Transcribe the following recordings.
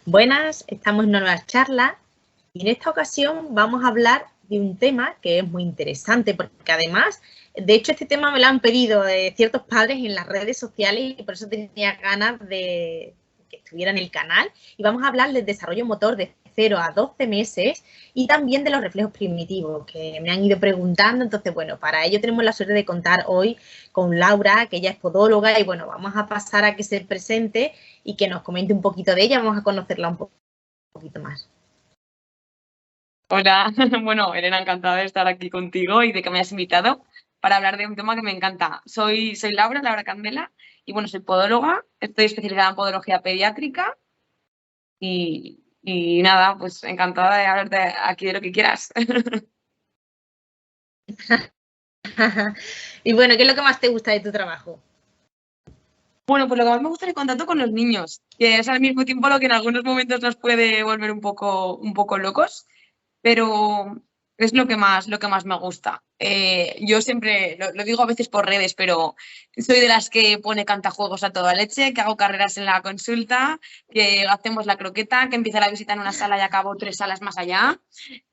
Buenas, estamos en una nueva charla y en esta ocasión vamos a hablar de un tema que es muy interesante porque además, de hecho este tema me lo han pedido ciertos padres en las redes sociales y por eso tenía ganas de que estuviera en el canal y vamos a hablar del desarrollo motor de 0 a 12 meses y también de los reflejos primitivos que me han ido preguntando. Entonces, bueno, para ello tenemos la suerte de contar hoy con Laura, que ella es podóloga y bueno, vamos a pasar a que se presente y que nos comente un poquito de ella, vamos a conocerla un poquito más. Hola, bueno, Elena, encantada de estar aquí contigo y de que me hayas invitado para hablar de un tema que me encanta. Soy Laura Candela, y bueno, soy podóloga, estoy especializada en podología pediátrica y nada, pues encantada de hablarte aquí de lo que quieras. Y bueno, ¿qué es lo que más te gusta de tu trabajo? Bueno, pues lo que más me gusta es el contacto con los niños, que es al mismo tiempo lo que en algunos momentos nos puede volver un poco locos, pero es lo que más me gusta. Yo siempre lo digo a veces por redes, pero soy de las que pone cantajuegos a toda leche, que hago carreras en la consulta, que hacemos la croqueta, que empieza la visita en una sala y acabo 3 salas más allá.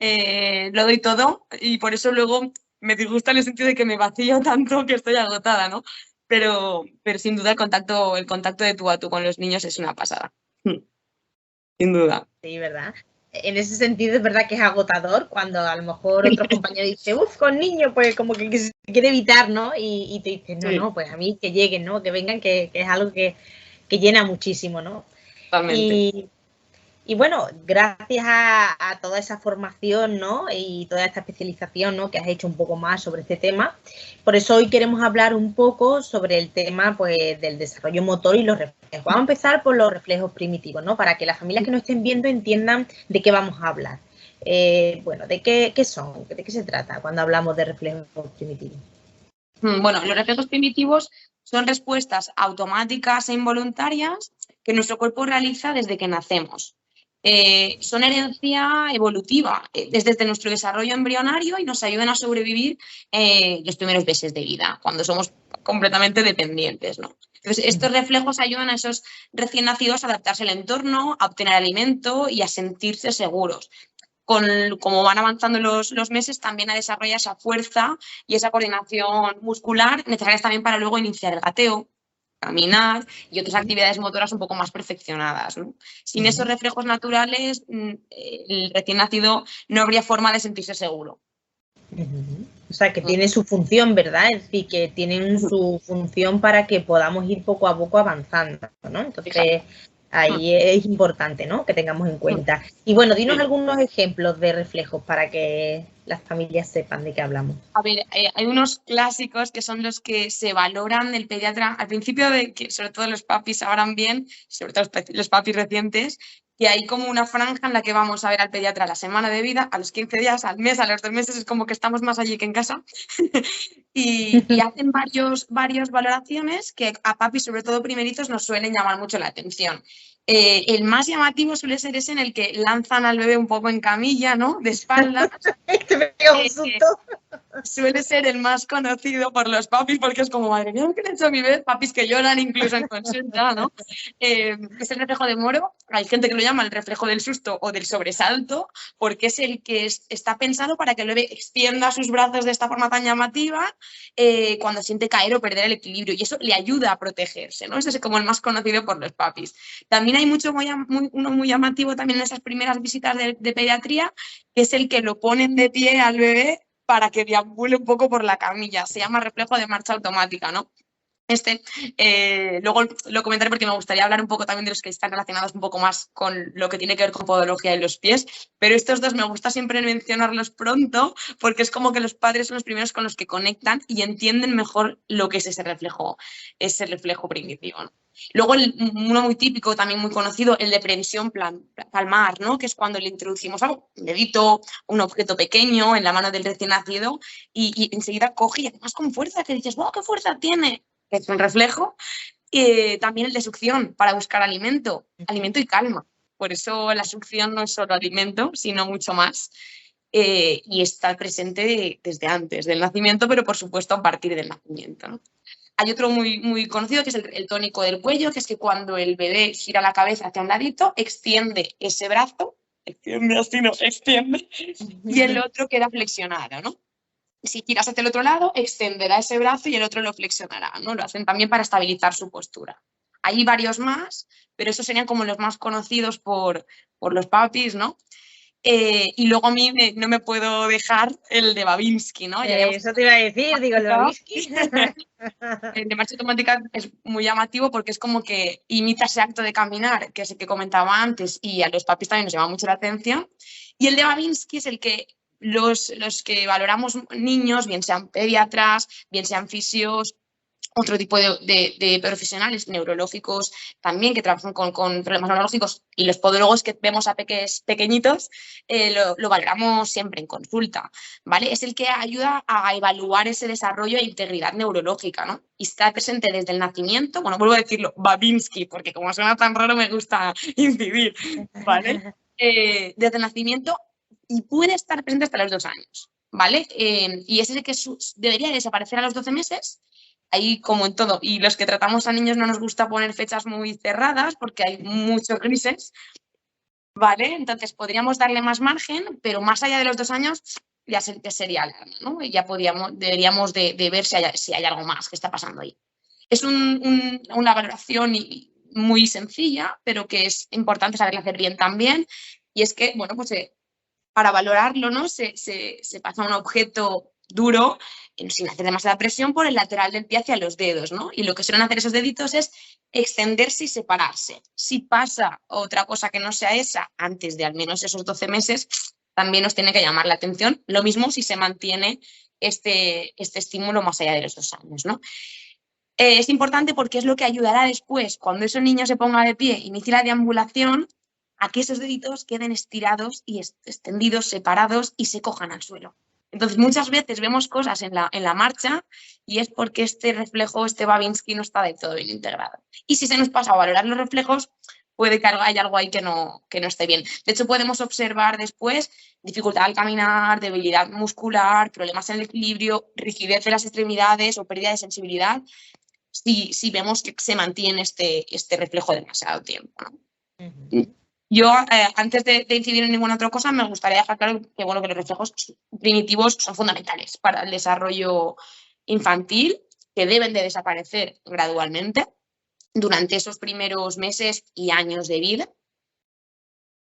Lo doy todo y por eso luego me disgusta en el sentido de que me vacío tanto que estoy agotada, ¿no? Pero sin duda el contacto de tú a tú con los niños es una pasada. Sin duda. Sí, ¿verdad? En ese sentido es verdad que es agotador cuando a lo mejor otros compañeros dicen, con niños, pues como que se quiere evitar, ¿no? Y te dicen, Sí. no, pues a mí que lleguen, ¿no? Que vengan, que es algo que llena muchísimo, ¿no? Totalmente. Y bueno, gracias a toda esa formación, ¿no? Y toda esta especialización, ¿no? Que has hecho un poco más sobre este tema. Por eso hoy queremos hablar un poco sobre el tema, pues, del desarrollo motor y los reflejos. Vamos a empezar por los reflejos primitivos, ¿no? Para que las familias que nos estén viendo entiendan de qué vamos a hablar. Bueno, ¿de qué son? ¿De qué se trata cuando hablamos de reflejos primitivos? Bueno, los reflejos primitivos son respuestas automáticas e involuntarias que nuestro cuerpo realiza desde que nacemos. Son herencia evolutiva, desde nuestro desarrollo embrionario y nos ayudan a sobrevivir los primeros meses de vida, cuando somos completamente dependientes, ¿no? Entonces, estos reflejos ayudan a esos recién nacidos a adaptarse al entorno, a obtener alimento y a sentirse seguros. Como van avanzando los meses, también a desarrollar esa fuerza y esa coordinación muscular necesarias también para luego iniciar el gateo, caminar y otras actividades motoras un poco más perfeccionadas, ¿no? Sin esos reflejos naturales, el recién nacido no habría forma de sentirse seguro. O sea, que tiene su función, ¿verdad? Es decir, que tienen su función para que podamos ir poco a poco avanzando, ¿no? Entonces, ahí es importante, ¿no? Que tengamos en cuenta. Y bueno, dinos algunos ejemplos de reflejos para que las familias sepan de qué hablamos. A ver, hay unos clásicos que son los que se valoran del pediatra al principio, de que sobre todo los papis sabrán bien, sobre todo los papis recientes, que hay como una franja en la que vamos a ver al pediatra a la semana de vida, a los 15 días, al mes, a los 2 meses, es como que estamos más allí que en casa. y hacen varias valoraciones que a papis, sobre todo primeritos, nos suelen llamar mucho la atención. El más llamativo suele ser ese en el que lanzan al bebé un poco en camilla, ¿no? De espaldas. Te me pega un susto. Suele ser el más conocido por los papis, porque es como, madre mía, ¿qué le he hecho a mi bebé? Papis que lloran incluso en consulta, ¿no? Es el reflejo de Moro. Hay gente que lo llama el reflejo del susto o del sobresalto, porque es el que está pensado para que el bebé extienda sus brazos de esta forma tan llamativa cuando siente caer o perder el equilibrio, y eso le ayuda a protegerse, ¿no? Ese es como el más conocido por los papis. También hay uno muy llamativo también en esas primeras visitas de pediatría, que es el que lo ponen de pie al bebé para que deambule un poco por la camilla. Se llama reflejo de marcha automática, ¿no? Luego lo comentaré porque me gustaría hablar un poco también de los que están relacionados un poco más con lo que tiene que ver con podología y los pies, pero estos dos me gusta siempre mencionarlos pronto porque es como que los padres son los primeros con los que conectan y entienden mejor lo que es ese reflejo primitivo, ¿no? Luego uno muy típico, también muy conocido, el de previsión palmar, ¿no? Que es cuando le introducimos algo, un dedito, un objeto pequeño en la mano del recién nacido y enseguida coge y además con fuerza, que dices, ¡wow, qué fuerza tiene! Que es un reflejo. También el de succión para buscar alimento y calma. Por eso la succión no es solo alimento, sino mucho más. Y está presente desde antes del nacimiento, pero por supuesto a partir del nacimiento, ¿no? Hay otro muy conocido que es el tónico del cuello, que es que cuando el bebé gira la cabeza hacia un ladito, extiende ese brazo, extiende así, no, extiende, y el otro queda flexionado, ¿no? Si giras hacia el otro lado, extenderá ese brazo y el otro lo flexionará, ¿no? Lo hacen también para estabilizar su postura. Hay varios más, pero esos serían como los más conocidos por los papis, ¿no? Y luego a mí no me puedo dejar el de Babinski, ¿no? Eso te iba a decir, digo, el Babinski. El de marcha automática es muy llamativo porque es como que imita ese acto de caminar, que es el que comentaba antes, y a los papis también nos llama mucho la atención. Y el de Babinski es el que los que valoramos niños, bien sean pediatras, bien sean fisios, otro tipo de profesionales neurológicos también que trabajan con problemas neurológicos, y los podólogos que vemos a pequeñitos lo valoramos siempre en consulta, ¿vale? Es el que ayuda a evaluar ese desarrollo e integridad neurológica, ¿no? Y está presente desde el nacimiento, bueno, vuelvo a decirlo, Babinski, porque como suena tan raro me gusta incidir, ¿vale? Desde el nacimiento, y puede estar presente hasta los 2 años, ¿vale? Y ese es el que debería desaparecer a los 12 meses. Ahí como en todo, y los que tratamos a niños no nos gusta poner fechas muy cerradas porque hay muchos grises, ¿vale? Entonces podríamos darle más margen, pero más allá de los 2 años ya sería alarma, ¿no? Y ya deberíamos de ver si hay algo más que está pasando ahí. Es una valoración muy sencilla, pero que es importante saberla hacer bien también, y es que, bueno, pues para valorarlo, ¿no? Se pasa un objeto duro, sin hacer demasiada presión, por el lateral del pie hacia los dedos, ¿no? Y lo que suelen hacer esos deditos es extenderse y separarse. Si pasa otra cosa que no sea esa antes de al menos esos 12 meses, también nos tiene que llamar la atención. Lo mismo si se mantiene este estímulo más allá de los 2 años, ¿no? Es importante porque es lo que ayudará después, cuando ese niño se ponga de pie, inicie la deambulación, a que esos deditos queden estirados y extendidos, separados, y se cojan al suelo. Entonces, muchas veces vemos cosas en la marcha y es porque este reflejo, este Babinski, no está del todo bien integrado. Y si se nos pasa a valorar los reflejos, puede que haya algo ahí que no esté bien. De hecho, podemos observar después dificultad al caminar, debilidad muscular, problemas en el equilibrio, rigidez de las extremidades o pérdida de sensibilidad, si vemos que se mantiene este reflejo demasiado tiempo, ¿no? Yo, antes de incidir en ninguna otra cosa, me gustaría dejar claro que, bueno, que los reflejos primitivos son fundamentales para el desarrollo infantil, que deben de desaparecer gradualmente durante esos primeros meses y años de vida.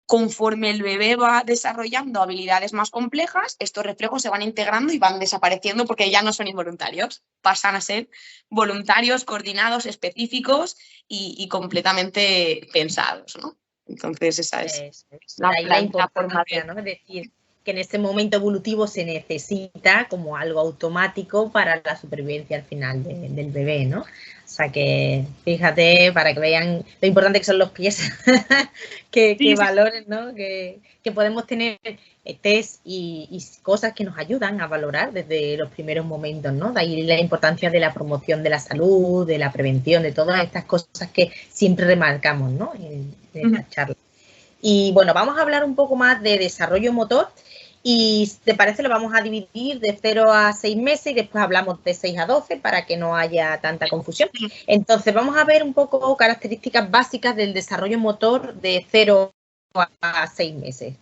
Conforme el bebé va desarrollando habilidades más complejas, estos reflejos se van integrando y van desapareciendo porque ya no son involuntarios, pasan a ser voluntarios, coordinados, específicos y completamente pensados, ¿no? Entonces esa es la importancia, ¿no? Es decir, que en este momento evolutivo se necesita como algo automático para la supervivencia al final del bebé, ¿no? O sea que, fíjate, para que vean lo importante que son los pies, que valoren, ¿no? Que podemos tener test y cosas que nos ayudan a valorar desde los primeros momentos, ¿no? De ahí la importancia de la promoción de la salud, de la prevención, de todas estas cosas que siempre remarcamos, ¿no? En esta charla. Y bueno, vamos a hablar un poco más de desarrollo motor. Y si te parece, lo vamos a dividir de 0 a 6 meses y después hablamos de 6 a 12 para que no haya tanta confusión. Entonces, vamos a ver un poco características básicas del desarrollo motor de 0 a 6 meses.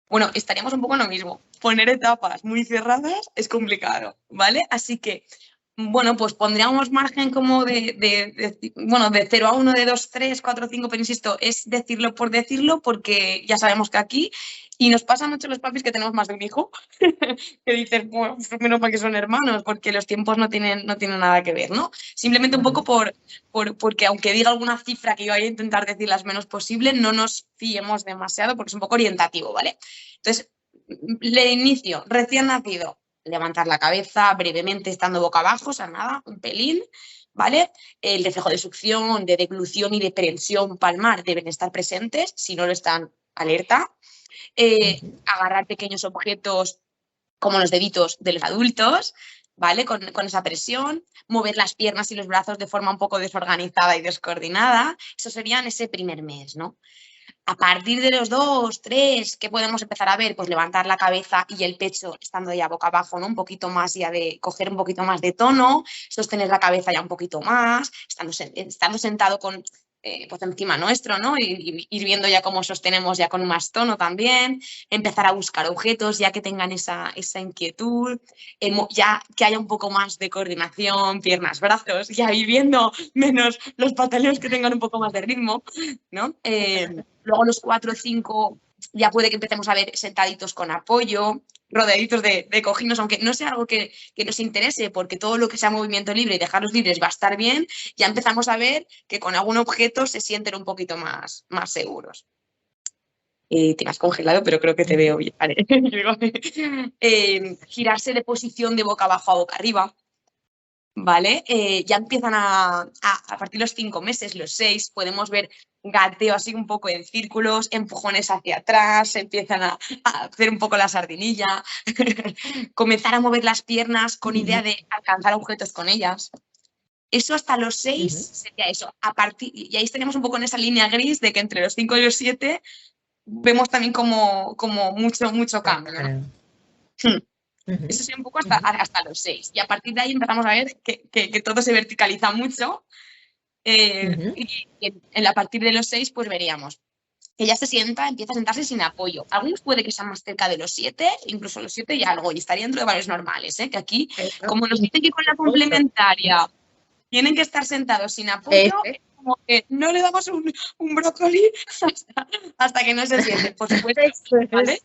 Bueno, estaríamos un poco en lo mismo. Poner etapas muy cerradas es complicado, ¿vale? Así que, bueno, pues pondríamos margen como de 0 a 1, de 2, 3, 4, 5, pero insisto, es decirlo por decirlo porque ya sabemos que aquí, y nos pasa mucho a los papis que tenemos más de un hijo, que dicen, bueno, menos mal que son hermanos, porque los tiempos no tienen nada que ver, ¿no? Simplemente un poco porque aunque diga alguna cifra que yo voy a intentar decir las menos posible, no nos fiemos demasiado porque es un poco orientativo, ¿vale? Entonces, le inicio, recién nacido, levantar la cabeza brevemente estando boca abajo, o sea, nada, un pelín, ¿vale? El reflejo de succión, de deglución y de prensión palmar deben estar presentes, si no lo están, alerta. Agarrar pequeños objetos como los deditos de los adultos, ¿vale? Con esa presión, mover las piernas y los brazos de forma un poco desorganizada y descoordinada, eso sería en ese primer mes, ¿no? A partir de los 2, 3, ¿qué podemos empezar a ver? Pues levantar la cabeza y el pecho estando ya boca abajo, ¿no? Un poquito más ya de coger un poquito más de tono, sostener la cabeza ya un poquito más, estando sentado con, pues encima nuestro, ¿no? Y ir viendo ya cómo sostenemos ya con más tono también, empezar a buscar objetos ya que tengan esa inquietud, ya que haya un poco más de coordinación, piernas, brazos, ya ir viendo menos los pataleos que tengan un poco más de ritmo, ¿no? Luego los 4 o 5 ya puede que empecemos a ver sentaditos con apoyo, rodeaditos de cojines, aunque no sea algo que nos interese, porque todo lo que sea movimiento libre y dejarlos libres va a estar bien, ya empezamos a ver que con algún objeto se sienten un poquito más seguros. Te has congelado, pero creo que te veo bien. Vale. Girarse de posición de boca abajo a boca arriba. ¿Vale? Ya empiezan a partir de los 5 meses, los 6, podemos ver gateo así un poco en círculos, empujones hacia atrás, empiezan a hacer un poco la sardinilla, comenzar a mover las piernas con idea de alcanzar objetos con ellas. Eso hasta los 6 sería eso. Y ahí estaríamos un poco en esa línea gris de que entre los 5 y los 7 vemos también como mucho cambio, ¿no? Eso sería un poco hasta los 6. Y a partir de ahí empezamos a ver que todo se verticaliza mucho. Y a partir de los 6, pues veríamos que ya empieza a sentarse sin apoyo. Algunos puede que sean más cerca de los 7, incluso los 7 y algo, y estaría dentro de valores normales, que aquí, como nos dicen que con la complementaria tienen que estar sentados sin apoyo, es como que no le damos un brócoli hasta que no se siente, por supuesto, ¿vale?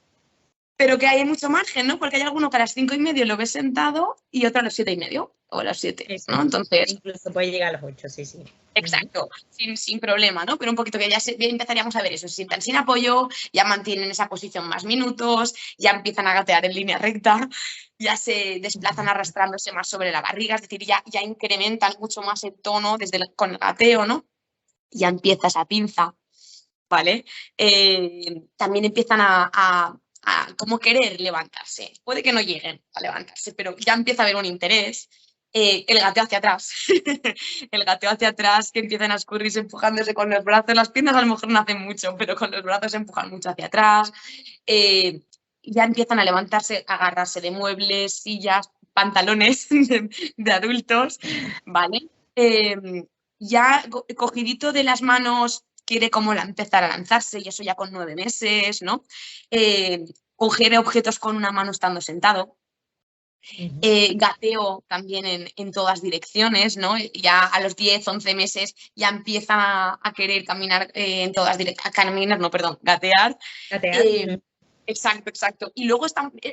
Pero que hay mucho margen, ¿no? Porque hay alguno que a las 5:30 lo ves sentado y otro a las 7:30 o a las 7, ¿no? Entonces, incluso puede llegar a los 8, sí. Exacto, sin problema, ¿no? Pero un poquito que ya empezaríamos a ver eso, se sientan sin apoyo, ya mantienen esa posición más minutos, ya empiezan a gatear en línea recta, ya se desplazan arrastrándose más sobre la barriga, es decir, ya incrementan mucho más el tono con el gateo, ¿no? Ya empieza esa pinza, ¿vale? También empiezan a como querer levantarse. Puede que no lleguen a levantarse, pero ya empieza a haber un interés. El gateo hacia atrás. El gateo hacia atrás, que empiezan a escurrirse empujándose con los brazos. Las piernas a lo mejor no hacen mucho, pero con los brazos se empujan mucho hacia atrás. Ya empiezan a levantarse, a agarrarse de muebles, sillas, pantalones de adultos, ¿vale? Ya cogidito de las manos quiere como empezar a lanzarse, y eso ya con 9 meses, ¿no? Coger objetos con una mano estando sentado. Gateo también en todas direcciones, ¿no? Ya a los 10, 11 meses ya empieza a querer caminar en todas direcciones, gatear. Exacto. Y luego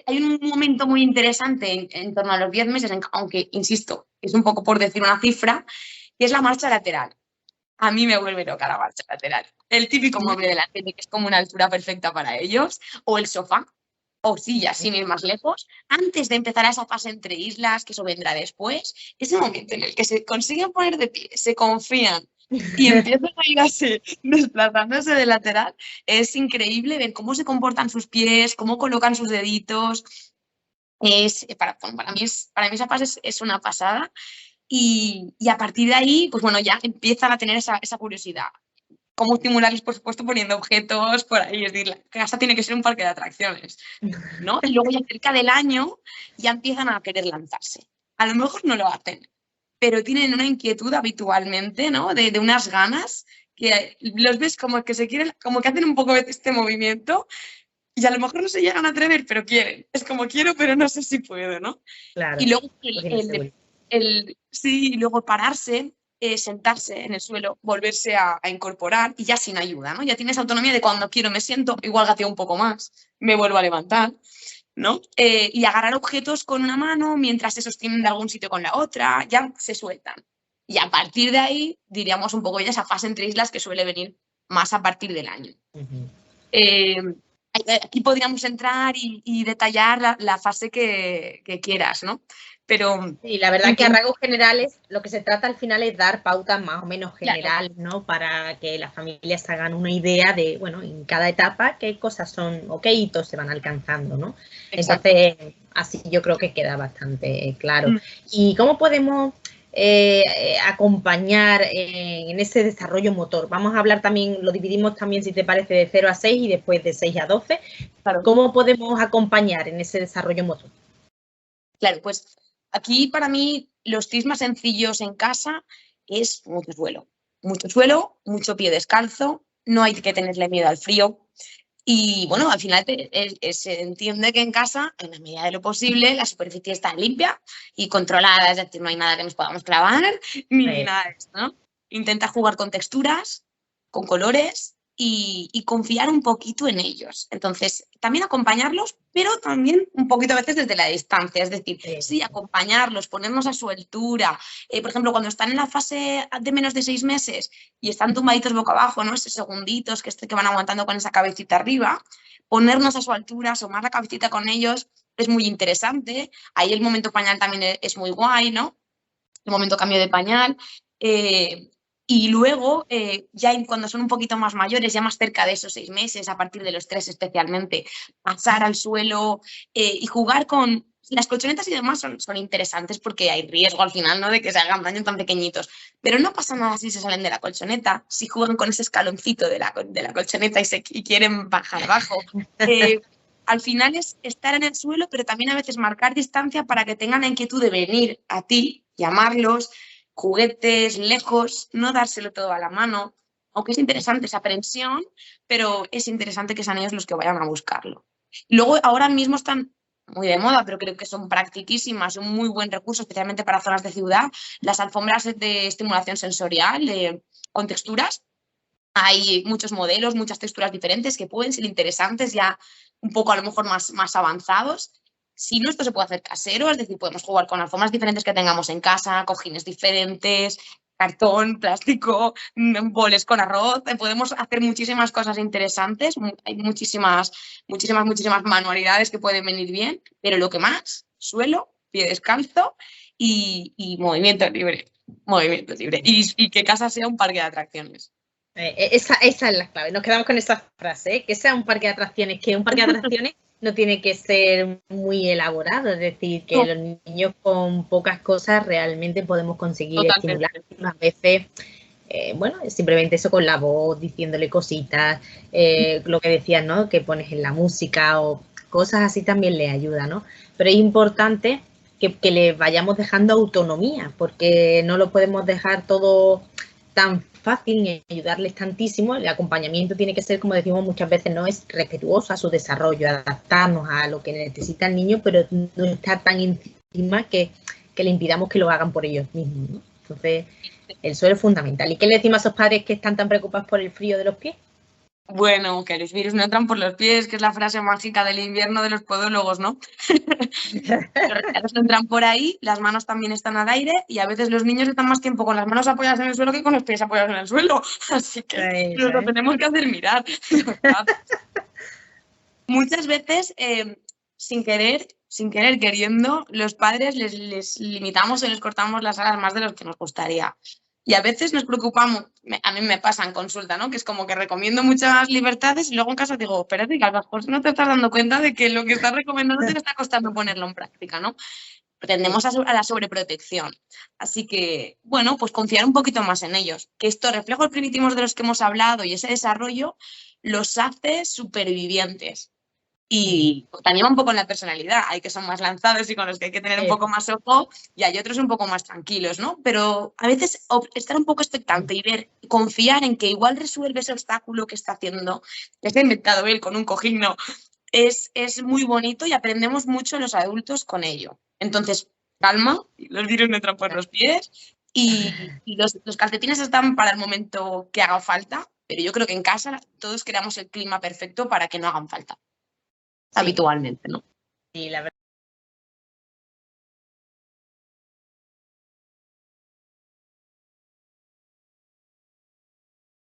hay un momento muy interesante en torno a los 10 meses, aunque, insisto, es un poco por decir una cifra, que es la marcha lateral. A mí me vuelve loca la marcha lateral. El típico mueble de la tele, que es como una altura perfecta para ellos, o el sofá, o sillas, sin ir más lejos. Antes de empezar a esa fase entre islas, que eso vendrá después, ese momento en el que se consiguen poner de pie, se confían y empiezan a ir así, desplazándose de lateral, es increíble ver cómo se comportan sus pies, cómo colocan sus deditos. Para mí esa fase es una pasada. Y a partir de ahí, pues bueno, ya empiezan a tener esa curiosidad. Cómo estimularles, por supuesto, poniendo objetos por ahí. Es decir, la casa tiene que ser un parque de atracciones, ¿no? Y luego ya cerca del año ya empiezan a querer lanzarse. A lo mejor no lo hacen, pero tienen una inquietud habitualmente, ¿no? De unas ganas que los ves como que como que hacen un poco de este movimiento y a lo mejor no se llegan a atrever, pero quieren. Es como quiero, pero no sé si puedo, ¿no? Claro. Y luego y luego pararse, sentarse en el suelo, volverse a incorporar y ya sin ayuda, ¿no? Ya tienes autonomía de cuando quiero me siento, igual gateo un poco más, me vuelvo a levantar, ¿no? Y agarrar objetos con una mano mientras se sostienen de algún sitio con la otra, ya se sueltan. Y a partir de ahí, diríamos un poco ya esa fase entre islas que suele venir más a partir del año. Aquí podríamos entrar y detallar la fase que quieras, ¿no? Pero sí, la verdad que a rasgos generales lo que se trata al final es dar pautas más o menos generales, claro, ¿no? Para que las familias hagan una idea de, bueno, en cada etapa qué cosas son o qué hitos se van alcanzando, ¿no? Exacto. Entonces, así yo creo que queda bastante claro. ¿Y cómo podemos acompañar en ese desarrollo motor? Vamos a hablar también, lo dividimos también, si te parece, de 0 a 6 y después de 6 a 12. Claro. ¿Cómo podemos acompañar en ese desarrollo motor? Claro, pues aquí para mí los tips más sencillos en casa es mucho suelo, mucho pie descalzo, no hay que tenerle miedo al frío. Y bueno, al final se entiende que en casa, en la medida de lo posible, la superficie está limpia y controlada, es decir, no hay nada que nos podamos clavar ni nada de esto, ¿no? Intenta jugar con texturas, con colores y confiar un poquito en ellos. Entonces, también acompañarlos, pero también un poquito a veces desde la distancia, es decir, sí, acompañarlos, ponernos a su altura. Por ejemplo, cuando están en la fase de menos de 6 meses y están tumbaditos boca abajo, ¿no? Esos segunditos que van aguantando con esa cabecita arriba, ponernos a su altura, asomar la cabecita con ellos es muy interesante. Ahí el momento pañal también es muy guay, ¿no? El momento cambio de pañal. Y luego, ya cuando son un poquito más mayores, ya más cerca de esos 6 meses, a partir de los 3 especialmente, pasar al suelo y jugar con... Las colchonetas y demás son interesantes porque hay riesgo al final, ¿no?, de que se hagan daño tan pequeñitos. Pero no pasa nada si se salen de la colchoneta, si juegan con ese escaloncito de la colchoneta y quieren bajar abajo. Al final es estar en el suelo, pero también a veces marcar distancia para que tengan la inquietud de venir a ti, llamarlos, juguetes, lejos, no dárselo todo a la mano, aunque es interesante esa aprensión, pero es interesante que sean ellos los que vayan a buscarlo. Luego, ahora mismo están muy de moda, pero creo que son practiquísimas, un muy buen recurso, especialmente para zonas de ciudad, las alfombras de estimulación sensorial con texturas. Hay muchos modelos, muchas texturas diferentes que pueden ser interesantes, ya un poco a lo mejor más avanzados. Si no, esto se puede hacer casero, es decir, podemos jugar con alfombras diferentes que tengamos en casa, cojines diferentes, cartón, plástico, boles con arroz. Podemos hacer muchísimas cosas interesantes, hay muchísimas manualidades que pueden venir bien, pero lo que más, suelo, pie descalzo y movimiento libre. Movimiento libre. Y que casa sea un parque de atracciones. Esa es la clave. Nos quedamos con esa frase, que sea un parque de atracciones, que un parque de atracciones no tiene que ser muy elaborado, es decir, que los niños con pocas cosas realmente podemos conseguir estimular. A veces, bueno, simplemente eso con la voz, diciéndole cositas, lo que decías, ¿no?, que pones en la música o cosas así también les ayuda, ¿no? Pero es importante que les vayamos dejando autonomía, porque no lo podemos dejar todo tan fácil ni ayudarles tantísimo. El acompañamiento tiene que ser, como decimos muchas veces, no es respetuoso a su desarrollo, adaptarnos a lo que necesita el niño, pero no estar tan encima que le impidamos que lo hagan por ellos mismos, ¿no? Entonces, el suelo es fundamental. ¿Y qué le decimos a esos padres que están tan preocupados por el frío de los pies? Bueno, que los virus no entran por los pies, que es la frase mágica del invierno de los podólogos, ¿no? Los resfriados no entran por ahí, las manos también están al aire y a veces los niños están más tiempo con las manos apoyadas en el suelo que con los pies apoyados en el suelo. Así que nos lo tenemos que hacer mirar. Muchas veces, sin querer queriendo, los padres les limitamos y les cortamos las alas más de lo que nos gustaría. Y a veces nos preocupamos, a mí me pasa en consulta, ¿no?, que es como que recomiendo muchas libertades y luego en casa digo, espérate, que a lo mejor no te estás dando cuenta de que lo que estás recomendando te está costando ponerlo en práctica, ¿no? Tendemos a la sobreprotección. Así que, bueno, pues confiar un poquito más en ellos. Que estos reflejos primitivos de los que hemos hablado y ese desarrollo los hace supervivientes. Y también va un poco en la personalidad. Hay que son más lanzados y con los que hay que tener un poco más ojo, y hay otros un poco más tranquilos, ¿no? Pero a veces estar un poco expectante y confiar en que igual resuelve ese obstáculo que está haciendo, que se ha inventado él con un cojín, ¿no?, es muy bonito y aprendemos mucho los adultos con ello. Entonces, calma, los virus no entran por los pies y los calcetines están para el momento que haga falta, pero yo creo que en casa todos creamos el clima perfecto para que no hagan falta. Sí. Habitualmente, ¿no? Sí, la verdad.